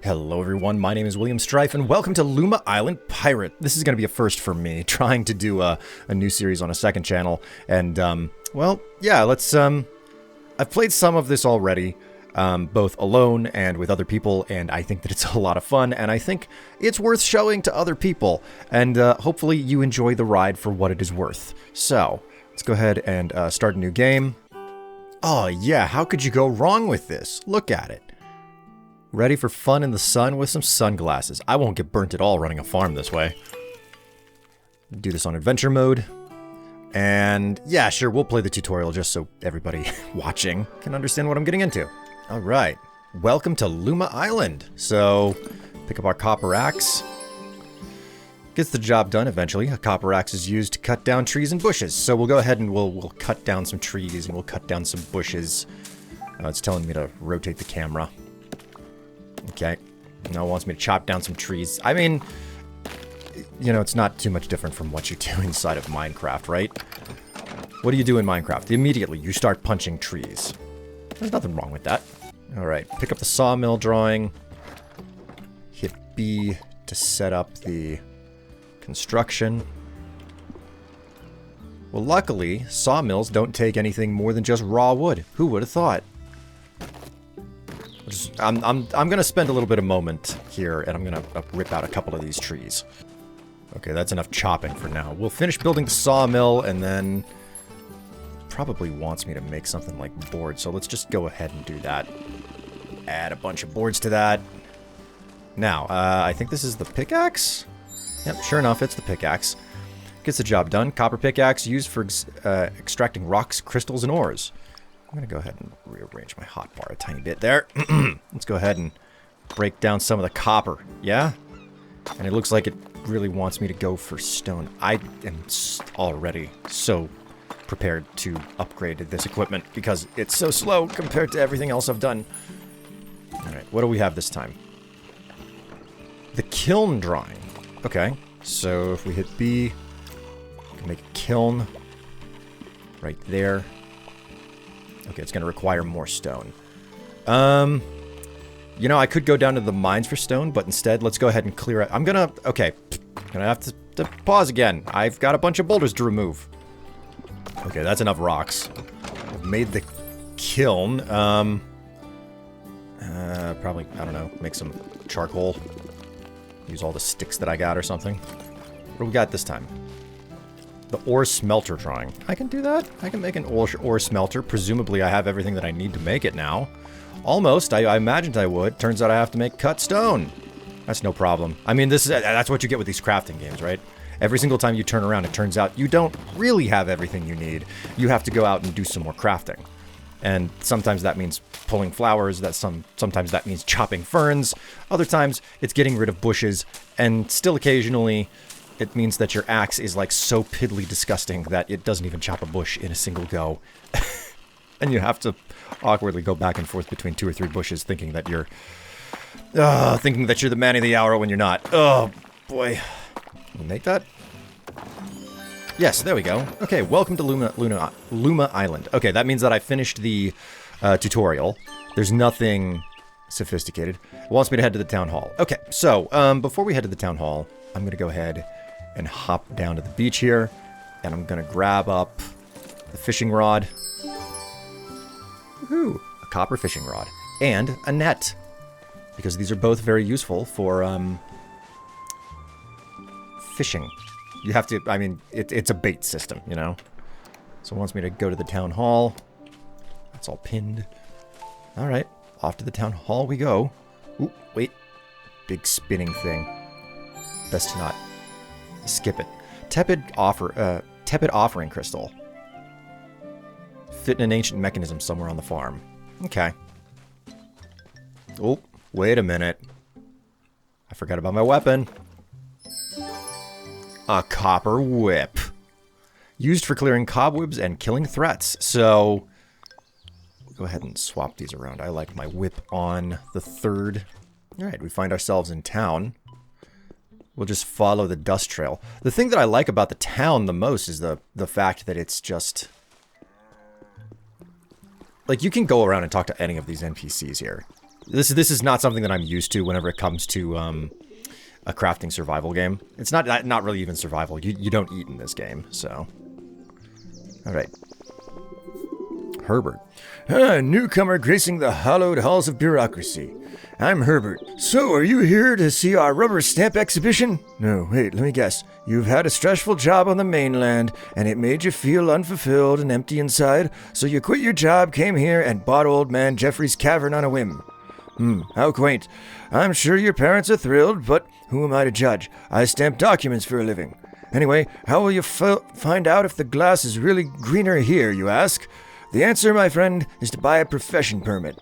Hello everyone, my name is William Strife and welcome to Luma Island Pirate. This is going to be a first for me, trying to do a new series on a second channel. And, well, yeah, I've played some of this already, both alone and with other people, and I think that it's a lot of fun, and I think it's worth showing to other people. And hopefully you enjoy the ride for what it is worth. So, let's go ahead and start a new game. Oh yeah, how could you go wrong with this? Look at it. Ready for fun in the sun with some sunglasses. I won't get burnt at all running a farm this way. Do this on adventure mode. And yeah, sure, we'll play the tutorial just so everybody watching can understand what I'm getting into. Alright, welcome to Luma Island. So, pick up our copper axe. Gets the job done eventually. A copper axe is used to cut down trees and bushes. So we'll go ahead and we'll cut down some trees and we'll cut down some bushes. It's telling me to rotate the camera. Okay, now it wants me to chop down some trees. I mean, you know, it's not too much different from what you do inside of Minecraft, right? What do you do in Minecraft? Immediately, you start punching trees. There's nothing wrong with that. Alright, pick up the sawmill drawing. Hit B to set up the construction. Well, luckily, sawmills don't take anything more than just raw wood. Who would have thought? I'm gonna spend a little bit of moment here, and I'm gonna rip out a couple of these trees. Okay, that's enough chopping for now. We'll finish building the sawmill, and then probably wants me to make something like board, so let's just go ahead and do that. Add a bunch of boards to that. Now, I think this is the pickaxe? Yep, sure enough, it's the pickaxe. Gets the job done. Copper pickaxe used for extracting rocks, crystals, and ores. I'm going to go ahead and rearrange my hotbar a tiny bit there. Let's go ahead and break down some of the copper. Yeah? And it looks like it really wants me to go for stone. I am already so prepared to upgrade this equipment because it's so slow compared to everything else I've done. Alright, what do we have this time? The kiln drawing. Okay, so if we hit B, we can make a kiln right there. Okay, it's going to require more stone. You know, I could go down to the mines for stone, but instead, let's go ahead and clear it. Okay, I'm gonna have to pause again. I've got a bunch of boulders to remove. Okay, that's enough rocks. I've made the kiln. Probably, I don't know, make some charcoal. Use all the sticks that I got or something. What do we got this time? The ore smelter drawing. I can do that. I can make an ore smelter. Presumably I have everything that I need to make it now. Almost. I imagined I would. Turns out I have to make cut stone. That's no problem. I mean, that's what you get with these crafting games, right? Every single time you turn around, it turns out you don't really have everything you need. You have to go out and do some more crafting. And sometimes that means pulling flowers, sometimes that means chopping ferns, other times it's getting rid of bushes, and still occasionally it means that your axe is like so piddly disgusting that it doesn't even chop a bush in a single go. And you have to awkwardly go back and forth between 2 or 3 bushes thinking that you're the man of the hour when you're not. Oh boy. Can we make that? Yes, there we go. Okay, welcome to Luma Island. Okay, that means that I finished the tutorial. There's nothing sophisticated. It wants me to head to the town hall. Okay, so before we head to the town hall, I'm going to go ahead and hop down to the beach here, and I'm going to grab up the fishing rod. Woohoo! A copper fishing rod. And a net. Because these are both very useful for fishing. You have to, I mean, it's a bait system, you know? So it wants me to go to the town hall. That's all pinned. Alright, off to the town hall we go. Ooh, wait. Big spinning thing. Best to not skip it. Tepid offering crystal. Fit in an ancient mechanism somewhere on the farm. Okay. Oh, wait a minute. I forgot about my weapon. A copper whip. Used for clearing cobwebs and killing threats. So, we'll go ahead and swap these around. I like my whip on the 3rd. Alright, we find ourselves in town. We'll just follow the dust trail. The thing that I like about the town the most is the fact that it's just... like, you can go around and talk to any of these NPCs here. This is not something that I'm used to whenever it comes to a crafting survival game. It's not really even survival. You don't eat in this game, so. All right. Herbert. Newcomer gracing the hallowed halls of bureaucracy. I'm Herbert. So, are you here to see our rubber stamp exhibition? No, wait, let me guess. You've had a stressful job on the mainland, and it made you feel unfulfilled and empty inside, so you quit your job, came here, and bought old man Jeffrey's cavern on a whim. How quaint. I'm sure your parents are thrilled, but who am I to judge? I stamp documents for a living. Anyway, how will you find out if the glass is really greener here, you ask? The answer, my friend, is to buy a profession permit.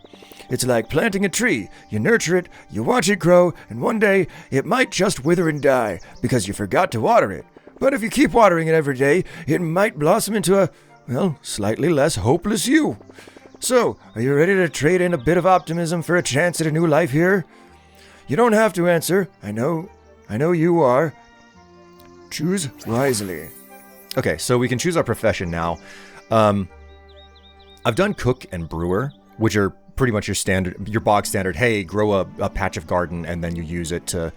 It's like planting a tree. You nurture it, you watch it grow, and one day it might just wither and die because you forgot to water it. But if you keep watering it every day, it might blossom into a, well, slightly less hopeless you. So, are you ready to trade in a bit of optimism for a chance at a new life here? You don't have to answer. I know you are. Choose wisely. Okay, so we can choose our profession now. I've done cook and brewer, which are pretty much your bog standard, hey, grow a patch of garden and then you use it to,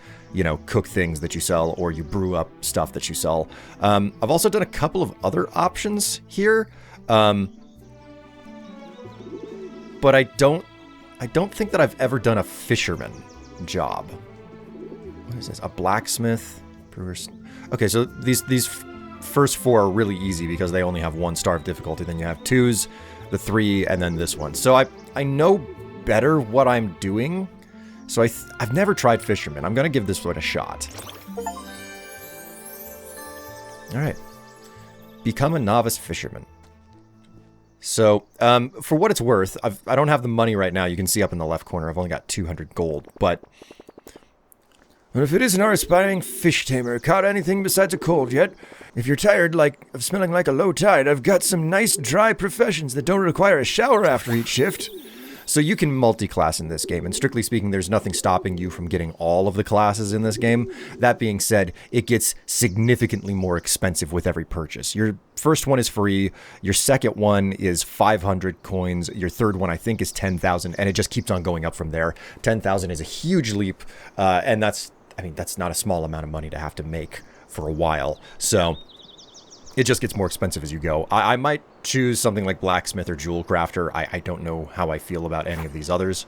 cook things that you sell, or you brew up stuff that you sell. I've also done a couple of other options here. But I don't think that I've ever done a fisherman job. What is this? A blacksmith? Brewers? Okay, so these first four are really easy because they only have 1 star of difficulty. Then you have 2s, the 3, and then this one. So I know better what I'm doing. So I've never tried fisherman. I'm gonna give this one a shot. All right. Become a novice fisherman. So, for what it's worth, I don't have the money right now. You can see up in the left corner, I've only got 200 gold, but if it isn't our aspiring fish tamer, caught anything besides a cold yet? If you're tired of smelling like a low tide, I've got some nice dry professions that don't require a shower after each shift. So you can multi-class in this game, and strictly speaking, there's nothing stopping you from getting all of the classes in this game. That being said, it gets significantly more expensive with every purchase. Your first one is free, your second one is 500 coins, your third one I think is 10,000, and it just keeps on going up from there. 10,000 is a huge leap, and that's not a small amount of money to have to make for a while. So it just gets more expensive as you go. I might choose something like blacksmith or jewel crafter. I don't know how I feel about any of these others.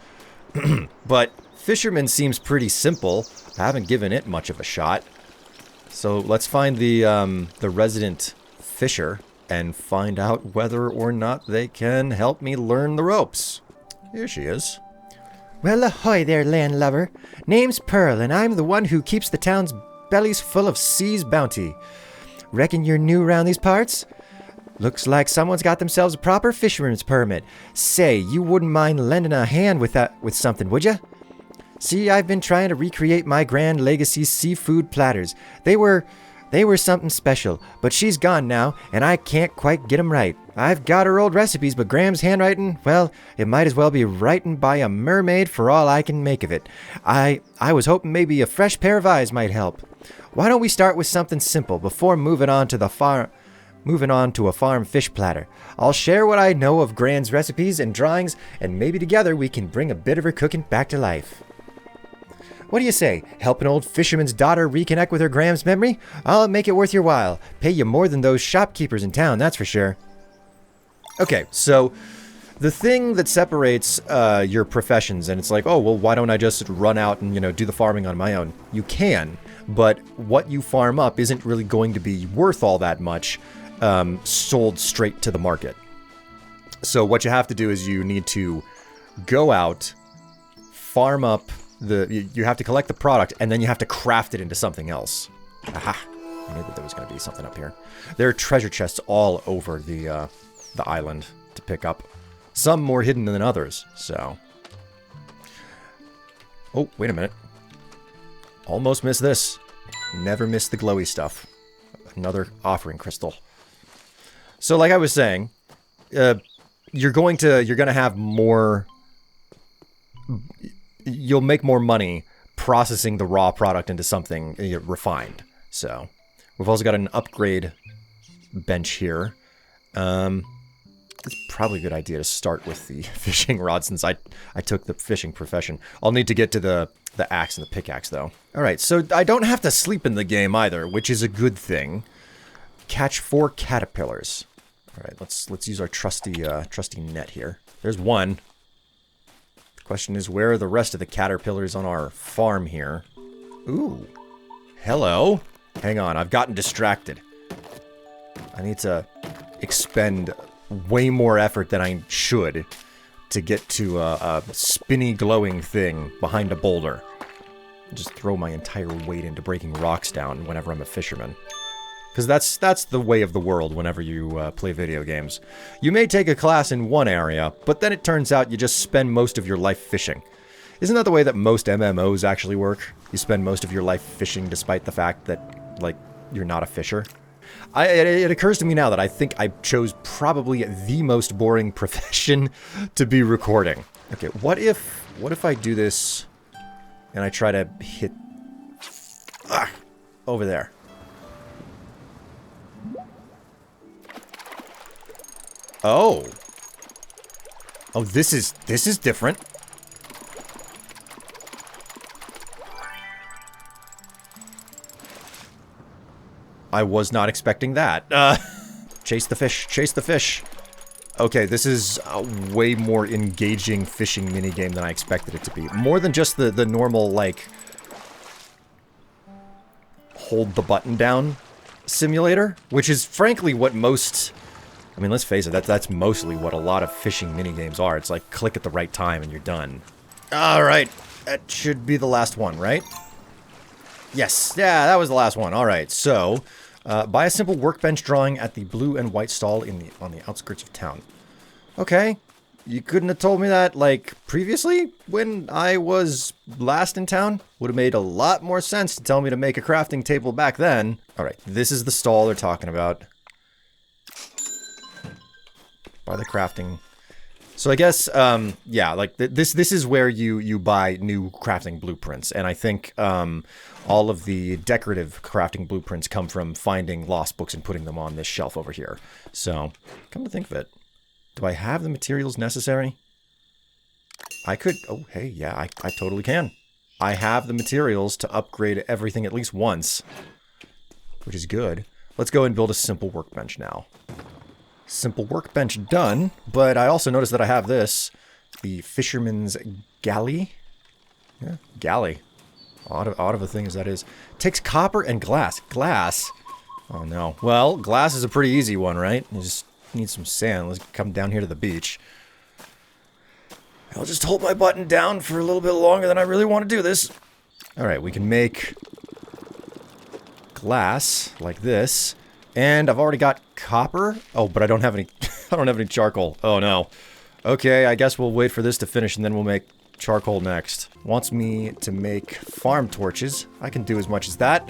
But fisherman seems pretty simple. I haven't given it much of a shot. So let's find the resident fisher and find out whether or not they can help me learn the ropes. Here she is. Well, ahoy there, landlubber. Name's Pearl, and I'm the one who keeps the town's bellies full of sea's bounty. Reckon you're new around these parts? Looks like someone's got themselves a proper fisherman's permit. Say, you wouldn't mind lending a hand with something, would ya? See, I've been trying to recreate my Grand Legacy seafood platters. They were something special, but she's gone now, and I can't quite get 'em right. I've got her old recipes, but Graham's handwriting, well, it might as well be writing by a mermaid for all I can make of it. I was hoping maybe a fresh pair of eyes might help. Why don't we start with something simple before moving on to a farm fish platter? I'll share what I know of Gran's recipes and drawings, and maybe together we can bring a bit of her cooking back to life. What do you say? Help an old fisherman's daughter reconnect with her Graham's memory? I'll make it worth your while. Pay you more than those shopkeepers in town, that's for sure. Okay, so the thing that separates your professions, and it's like, oh, well, why don't I just run out and, do the farming on my own? You can, but what you farm up isn't really going to be worth all that much sold straight to the market. So what you have to do is you need to go out, farm up you have to collect the product, and then you have to craft it into something else. Aha! I knew that there was going to be something up here. There are treasure chests all over the island to pick up. Some more hidden than others, so... Oh, wait a minute. Almost missed this. Never miss the glowy stuff. Another offering crystal. So, like I was saying, you're gonna have more... You'll make more money processing the raw product into something refined. So, we've also got an upgrade bench here. It's probably a good idea to start with the fishing rod since I took the fishing profession. I'll need to get to the axe and the pickaxe, though. Alright, so I don't have to sleep in the game either, which is a good thing. Catch 4 caterpillars. Alright, let's use our trusty net here. There's one. The question is, where are the rest of the caterpillars on our farm here? Ooh. Hello. Hang on, I've gotten distracted. I need to expend way more effort than I should to get to a spinny glowing thing behind a boulder. Just throw my entire weight into breaking rocks down whenever I'm a fisherman. Because that's the way of the world whenever you play video games. You may take a class in one area, but then it turns out you just spend most of your life fishing. Isn't that the way that most MMOs actually work? You spend most of your life fishing despite the fact that, like, you're not a fisher? It occurs to me now that I think I chose probably the most boring profession to be recording. Okay, what if I do this and I try to hit over there? Oh, this is different. I was not expecting that. Chase the fish, chase the fish. Okay, this is a way more engaging fishing minigame than I expected it to be. More than just the normal, like, hold the button down simulator, which is frankly what most... I mean, let's face it, that's mostly what a lot of fishing minigames are. It's like, click at the right time and you're done. Alright, that should be the last one, right? Yes, yeah, that was the last one. Alright, so, buy a simple workbench drawing at the blue and white stall on the outskirts of town. Okay, you couldn't have told me that, like, previously, when I was last in town? Would have made a lot more sense to tell me to make a crafting table back then. Alright, this is the stall they're talking about. Buy the crafting... So I guess, yeah, like, this is where you buy new crafting blueprints, and I think, all of the decorative crafting blueprints come from finding lost books and putting them on this shelf over here. So, come to think of it, do I have the materials necessary? I could, oh, hey, yeah, I totally can. I have the materials to upgrade everything at least once, which is good. Let's go and build a simple workbench now. Simple workbench done, but I also noticed that I have this. The fisherman's galley. Yeah, galley. Odd of a thing as that is. Takes copper and glass. Glass? Oh no. Well, glass is a pretty easy one, right? You just need some sand. Let's come down here to the beach. I'll just hold my button down for a little bit longer than I really want to do this. Alright, we can make glass like this. And I've already got copper. Oh, but I don't have any I don't have any charcoal. Oh no. Okay, I guess we'll wait for this to finish and then we'll make charcoal next. Wants me to make farm torches. I can do as much as that.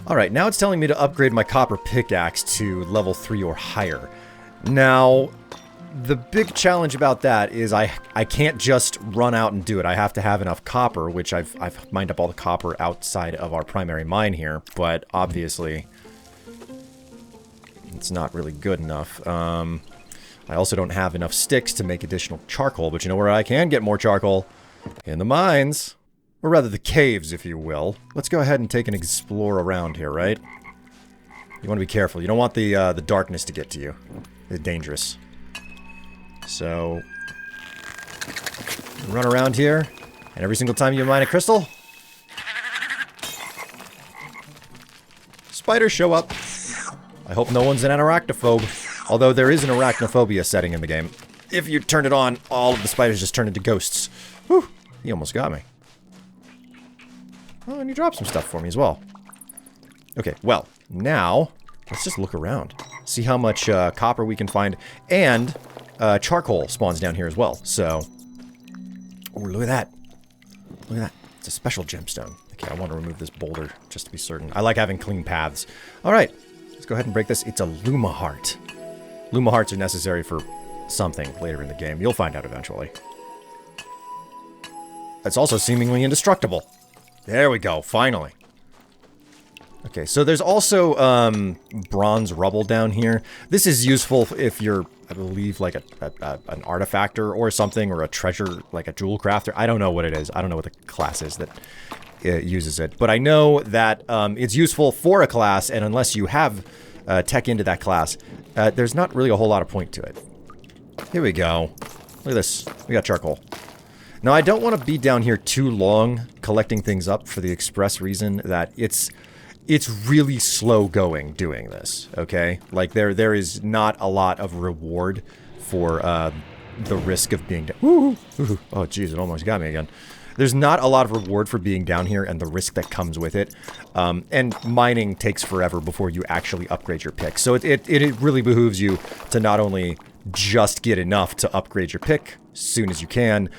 Alright, now it's telling me to upgrade my copper pickaxe to level 3 or higher. Now, the big challenge about that is I can't just run out and do it. I have to have enough copper, which I've mined up all the copper outside of our primary mine here, but obviously it's not really good enough. I also don't have enough sticks to make additional charcoal, but you know where I can get more charcoal? In the mines. Or rather, the caves, if you will. Let's go ahead and take an explore around here, right? You want to be careful. You don't want the darkness to get to you. It's dangerous. So, run around here, and every single time you mine a crystal, spiders show up. I hope no one's an arachnophobe. Although there is an arachnophobia setting in the game. If you turn it on, all of the spiders just turn into ghosts. Whew, he almost got me. Oh, and he dropped some stuff for me as well. Okay, well, now, let's just look around. See how much copper we can find. And charcoal spawns down here as well, so... Oh, look at that. Look at that. It's a special gemstone. Okay, I want to remove this boulder, just to be certain. I like having clean paths. Alright. Let's go ahead and break this. It's a Luma heart. Luma hearts are necessary for something later in the game. You'll find out eventually. It's also seemingly indestructible. There we go, finally. Okay, so there's also bronze rubble down here. This is useful if you're, I believe, like an artifactor or something, or a treasure, like a jewel crafter. I don't know what it is. I don't know what the class is that uses it. But I know that it's useful for a class, and unless you have tech into that class, there's not really a whole lot of point to it. Here we go. Look at this. We got charcoal. Now, I don't want to be down here too long collecting things up for the express reason that it's really slow going doing this, okay? Like, there is not a lot of reward for the risk of being down. Oh, jeez, it almost got me again. There's not a lot of reward for being down here and the risk that comes with it. And mining takes forever before you actually upgrade your pick. So it really behooves you to not only just get enough to upgrade your pick as soon as you can.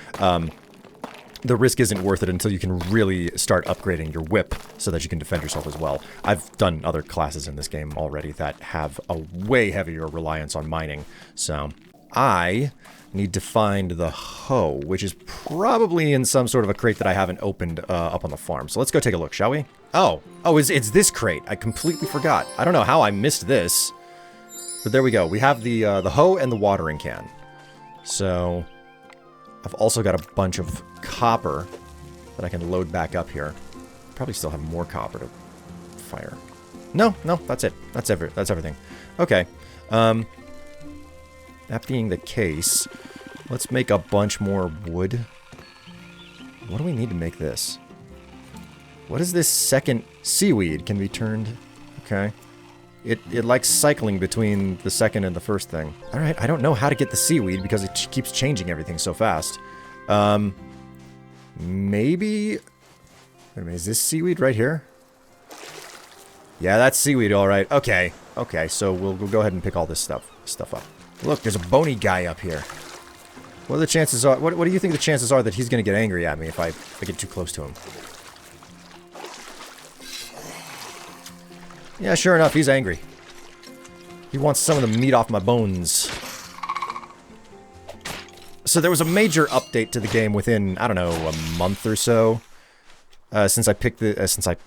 The risk isn't worth it until you can really start upgrading your whip so that you can defend yourself as well. I've done other classes in this game already that have a way heavier reliance on mining. So I need to find the hoe, which is probably in some sort of a crate that I haven't opened up on the farm. So let's go take a look, shall we? Oh, it's this crate. I completely forgot. I don't know how I missed this. But there we go. We have the hoe and the watering can. So I've also got a bunch of copper that I can load back up here. Probably still have more copper to fire. No, that's it. That's everything. Okay. That being the case, let's make a bunch more wood. What do we need to make this? What is this second seaweed? Can be turned... Okay. It likes cycling between the second and the first thing. Alright, I don't know how to get the seaweed because it keeps changing everything so fast. Maybe... Wait a minute, is this seaweed right here? Yeah, that's seaweed, alright. Okay, so we'll go ahead and pick all this stuff up. Look, there's a bony guy up here. What are the chances are... What do you think the chances are that he's gonna get angry at me if I get too close to him? Yeah, sure enough, he's angry. He wants some of the meat off my bones. So there was a major update to the game within, I don't know, a month or so, since I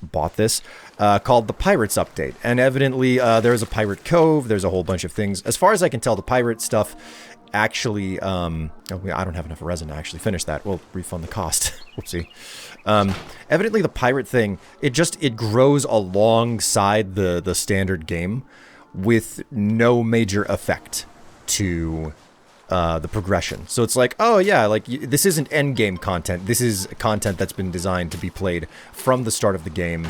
bought this, called the Pirates Update. And evidently, there's a pirate cove, there's a whole bunch of things. As far as I can tell, the pirate stuff actually, I don't have enough resin to actually finish that. We'll refund the cost. Whoopsie. Evidently the pirate thing, it grows alongside the standard game with no major effect to the progression. So it's like, oh yeah, like this isn't end game content. This is content that's been designed to be played from the start of the game,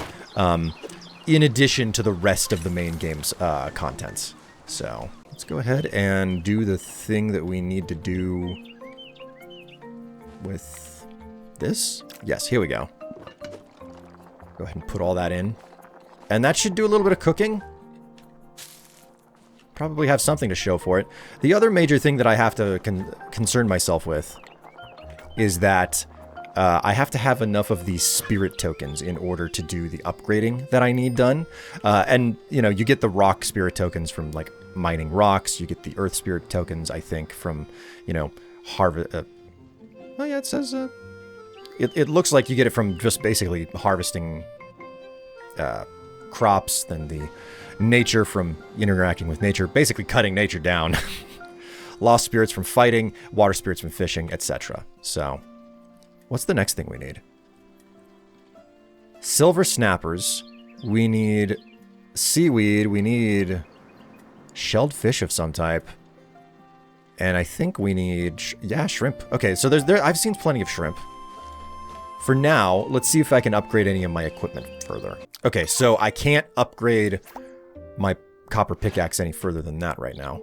in addition to the rest of the main game's contents. So let's go ahead and do the thing that we need to do with this. Yes, here we go. Go ahead and put all that in. And that should do a little bit of cooking. Probably have something to show for it. The other major thing that I have to concern myself with is that I have to have enough of these spirit tokens in order to do the upgrading that I need done. And, you know, you get the rock spirit tokens from, like, mining rocks. You get the earth spirit tokens, I think, from, you know, harvest... oh, yeah, it says... It looks like you get it from just basically harvesting crops, then the nature from interacting with nature, basically cutting nature down. Lost spirits from fighting, water spirits from fishing, etc. So, what's the next thing we need? Silver snappers. We need seaweed. We need shelled fish of some type. And I think we need... yeah, shrimp. Okay, so I've seen plenty of shrimp. For now, let's see if I can upgrade any of my equipment further. Okay, so I can't upgrade my copper pickaxe any further than that right now.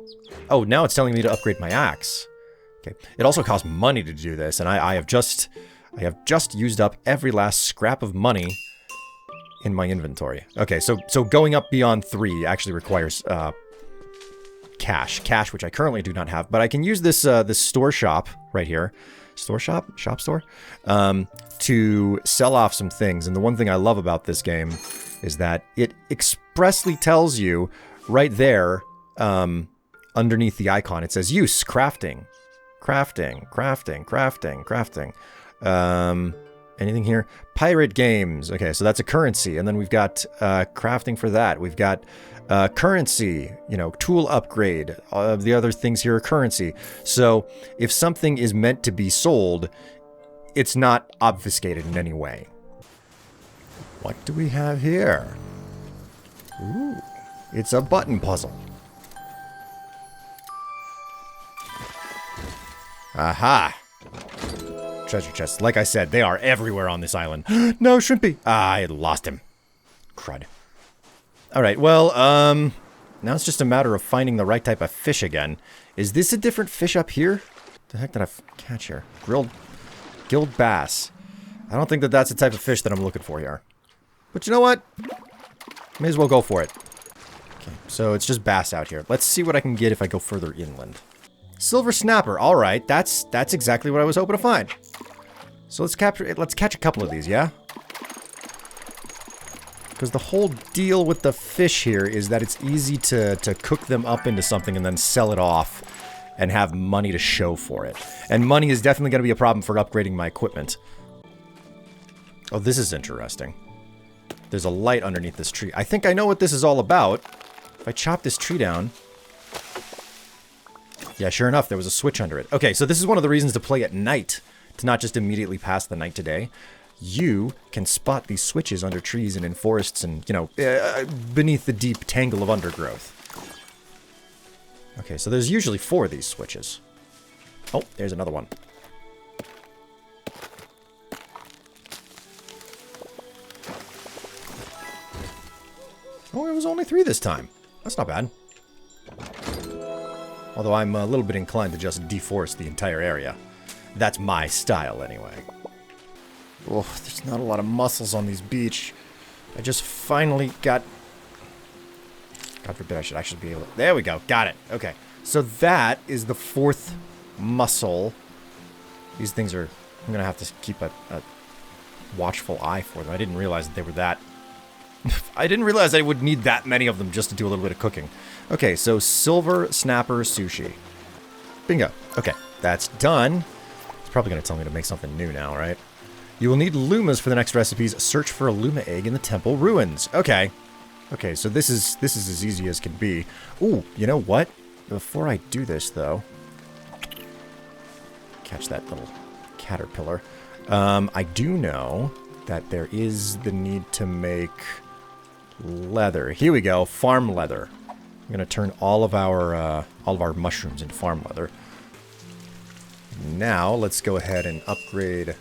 Oh, now it's telling me to upgrade my axe. Okay, it also costs money to do this, and I have just used up every last scrap of money in my inventory. Okay, so going up beyond 3 actually requires cash, which I currently do not have, but I can use this this store shop right here. Shop store, to sell off some things. And the one thing I love about this game is that it expressly tells you right there, underneath the icon, it says use, crafting. Anything here? Pirate games. Okay, so that's a currency. And then we've got crafting for that. We've got currency, you know, tool upgrade. The other things here are currency. So if something is meant to be sold, it's not obfuscated in any way. What do we have here? Ooh, it's a button puzzle. Aha! Treasure chests. Like I said, they are everywhere on this island. No, Shrimpy! Ah, I lost him. Crud. Alright, well, now it's just a matter of finding the right type of fish again. Is this a different fish up here? What the heck did I catch here? Gilled bass. I don't think that that's the type of fish that I'm looking for here. But you know what? May as well go for it. Okay, so it's just bass out here. Let's see what I can get if I go further inland. Silver snapper. All right, that's exactly what I was hoping to find. So let's catch a couple of these, yeah? Because the whole deal with the fish here is that it's easy to cook them up into something and then sell it off and have money to show for it. And money is definitely going to be a problem for upgrading my equipment. Oh, this is interesting. There's a light underneath this tree. I think I know what this is all about. If I chop this tree down... Yeah, sure enough, there was a switch under it. Okay, so this is one of the reasons to play at night, to not just immediately pass the night to day. You can spot these switches under trees and in forests and, you know, beneath the deep tangle of undergrowth. Okay, so there's usually 4 of these switches. Oh, there's another one. Oh, it was only 3 this time. That's not bad. Although I'm a little bit inclined to just deforest the entire area. That's my style, anyway. Oh, there's not a lot of mussels on this beach. I just finally got... God forbid I should actually be able to... There we go. Got it. Okay. So that is the 4th mussel. These things are... I'm going to have to keep a watchful eye for them. I didn't realize that they were that... I didn't realize I would need that many of them just to do a little bit of cooking. Okay, so silver snapper sushi. Bingo. Okay, that's done. It's probably going to tell me to make something new now, right? You will need Lumas for the next recipes. Search for a Luma egg in the temple ruins. Okay. Okay, so this is as easy as can be. Ooh, you know what? Before I do this, though... Catch that little caterpillar. I do know that there is the need to make... leather. Here we go. Farm leather. I'm gonna turn all of our mushrooms into farm leather. Now let's go ahead and upgrade.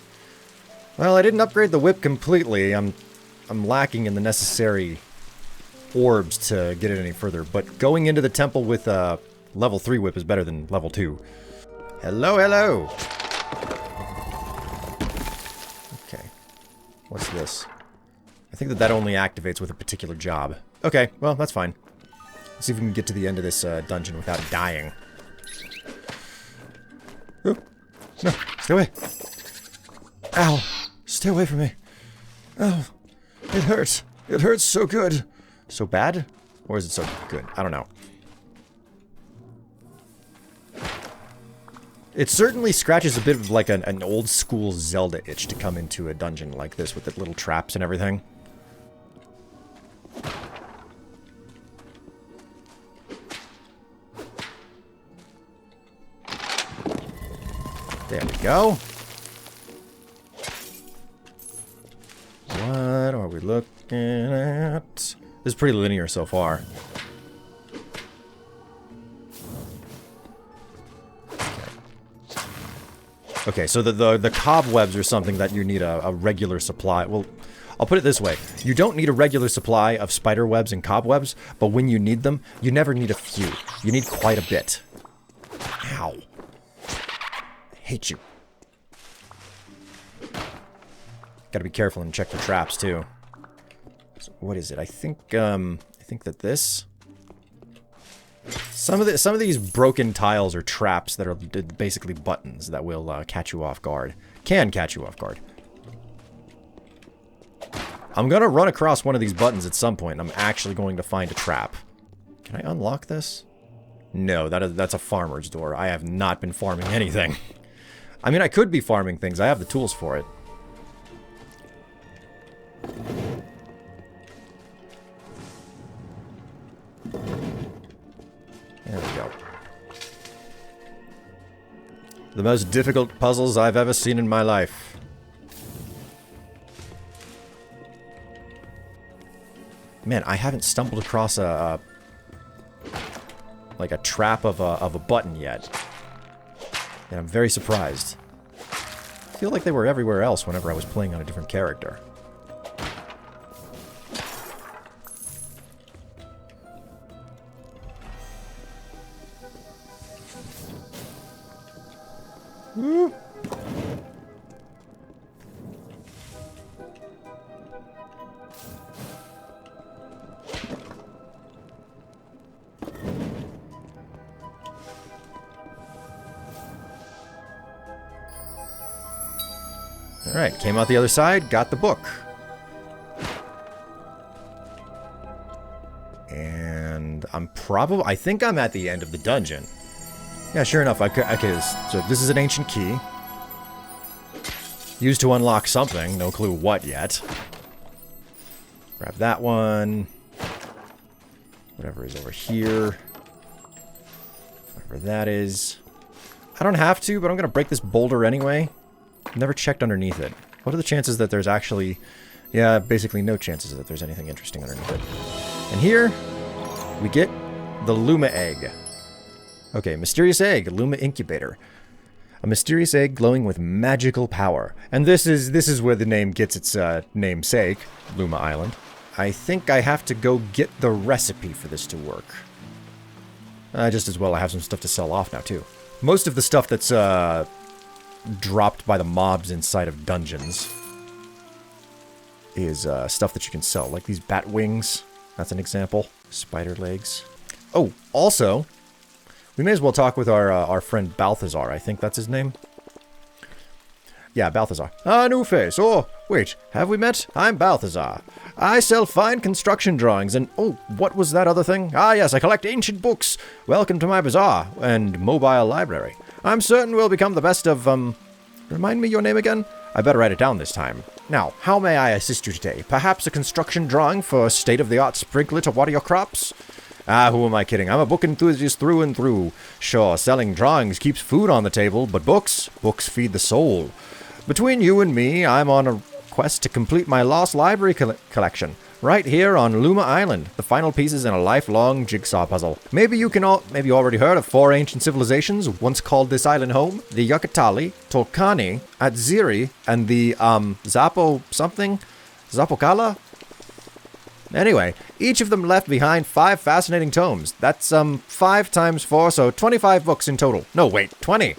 Well, I didn't upgrade the whip completely. I'm lacking in the necessary orbs to get it any further. But going into the temple with a level 3 whip is better than level 2. Hello, hello. Okay. What's this? I think that only activates with a particular job. Okay, well, that's fine. Let's see if we can get to the end of this dungeon without dying. Oh, no, stay away. Ow, stay away from me. Oh, it hurts. It hurts so good. So bad? Or is it so good? I don't know. It certainly scratches a bit of like an old school Zelda itch to come into a dungeon like this with the little traps and everything. There we go. What are we looking at? This is pretty linear so far. Okay, so the cobwebs are something that you need a regular supply. Well, I'll put it this way. You don't need a regular supply of spider webs and cobwebs, but when you need them, you never need a few. You need quite a bit. Ow. I hate you. Gotta be careful and check for traps, too. So what is it? I think that this... Some of these broken tiles are traps that are basically buttons that will catch you off guard. Can catch you off guard. I'm gonna run across one of these buttons at some point, and I'm actually going to find a trap. Can I unlock this? No, that's a farmer's door. I have not been farming anything. I mean, I could be farming things. I have the tools for it. The most difficult puzzles I've ever seen in my life. Man, I haven't stumbled across like a trap of a button yet. And I'm very surprised. I feel like they were everywhere else whenever I was playing on a different character. Woo. Alright, came out the other side, got the book. And I think I'm at the end of the dungeon. Yeah, sure enough, so this is an ancient key. Used to unlock something, no clue what yet. Grab that one. Whatever is over here. Whatever that is. I don't have to, but I'm gonna break this boulder anyway. Never checked underneath it. What are the chances that there's actually... Yeah, basically no chances that there's anything interesting underneath it. And here, we get the Luma egg. Okay, mysterious egg, Luma incubator. A mysterious egg glowing with magical power. And this is where the name gets its namesake, Luma Island. I think I have to go get the recipe for this to work. Just as well I have some stuff to sell off now, too. Most of the stuff that's, dropped by the mobs inside of dungeons is stuff that you can sell, like these bat wings. That's an example. Spider legs. Oh, also, we may as well talk with our friend Balthazar. I think that's his name. Yeah, Balthazar. Ah, new face. Oh, wait, have we met? I'm Balthazar. I sell fine construction drawings and... Oh, what was that other thing? Ah, yes, I collect ancient books. Welcome to my bazaar and mobile library. I'm certain we'll become the best of, Remind me your name again? I better write it down this time. Now, how may I assist you today? Perhaps a construction drawing for a state-of-the-art sprinkler to water your crops? Ah, who am I kidding? I'm a book enthusiast through and through. Sure, selling drawings keeps food on the table, but books feed the soul. Between you and me, I'm on a quest to complete my lost library collection. Right here on Luma Island, the final pieces in a lifelong jigsaw puzzle. Maybe you already heard of 4 ancient civilizations once called this island home. The Yucatali, Tolkani, Atziri, and the, Zapokala? Anyway, each of them left behind 5 fascinating tomes. That's, 5 times 4, so 25 books in total. No, wait, 20.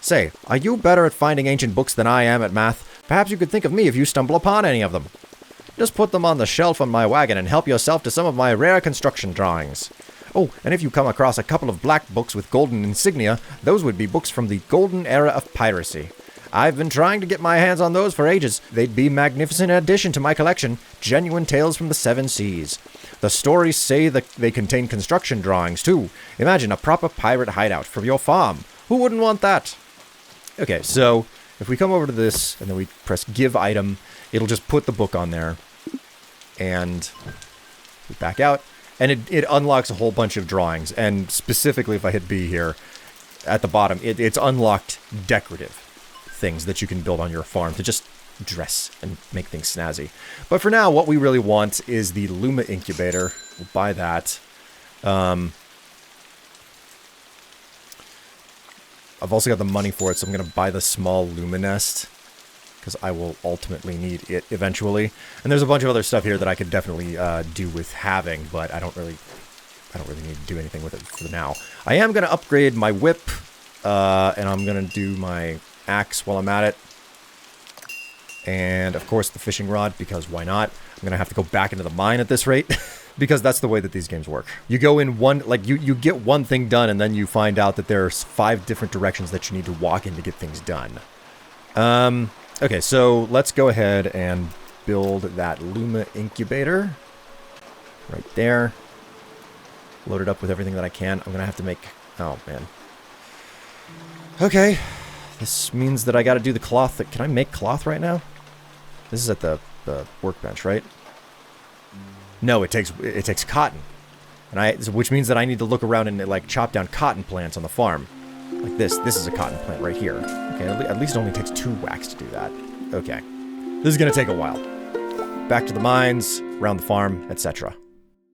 Say, are you better at finding ancient books than I am at math? Perhaps you could think of me if you stumble upon any of them. Just put them on the shelf on my wagon and help yourself to some of my rare construction drawings. Oh, and if you come across a couple of black books with golden insignia, those would be books from the golden era of piracy. I've been trying to get my hands on those for ages. They'd be a magnificent addition to my collection. Genuine tales from the 7 seas. The stories say that they contain construction drawings, too. Imagine a proper pirate hideout from your farm. Who wouldn't want that? Okay, so if we come over to this and then we press give item, it'll just put the book on there. And we back out, and it unlocks a whole bunch of drawings. And specifically, if I hit B here, at the bottom, it's unlocked decorative things that you can build on your farm to just dress and make things snazzy. But for now, what we really want is the Luma incubator. We'll buy that. I've also got the money for it, so I'm going to buy the small Luma nest, because I will ultimately need it eventually. And there's a bunch of other stuff here that I could definitely do with having, but I don't really need to do anything with it for now. I am going to upgrade my whip, and I'm going to do my axe while I'm at it. And, of course, the fishing rod, because why not? I'm going to have to go back into the mine at this rate, because that's the way that these games work. You go in one, like, you get one thing done, and then you find out that there's 5 different directions that you need to walk in to get things done. Okay, so let's go ahead and build that Luma incubator. Right there. Load it up with everything that I can. I'm going to have to make... Oh, man. Okay. This means that I got to do the cloth. Can I make cloth right now? This is at the workbench, right? No, it takes cotton. Which means that I need to look around and, like, chop down cotton plants on the farm. Like this. This is a cotton plant right here. Okay, at least it only takes 2 whacks to do that. Okay. This is gonna take a while. Back to the mines, around the farm, etc.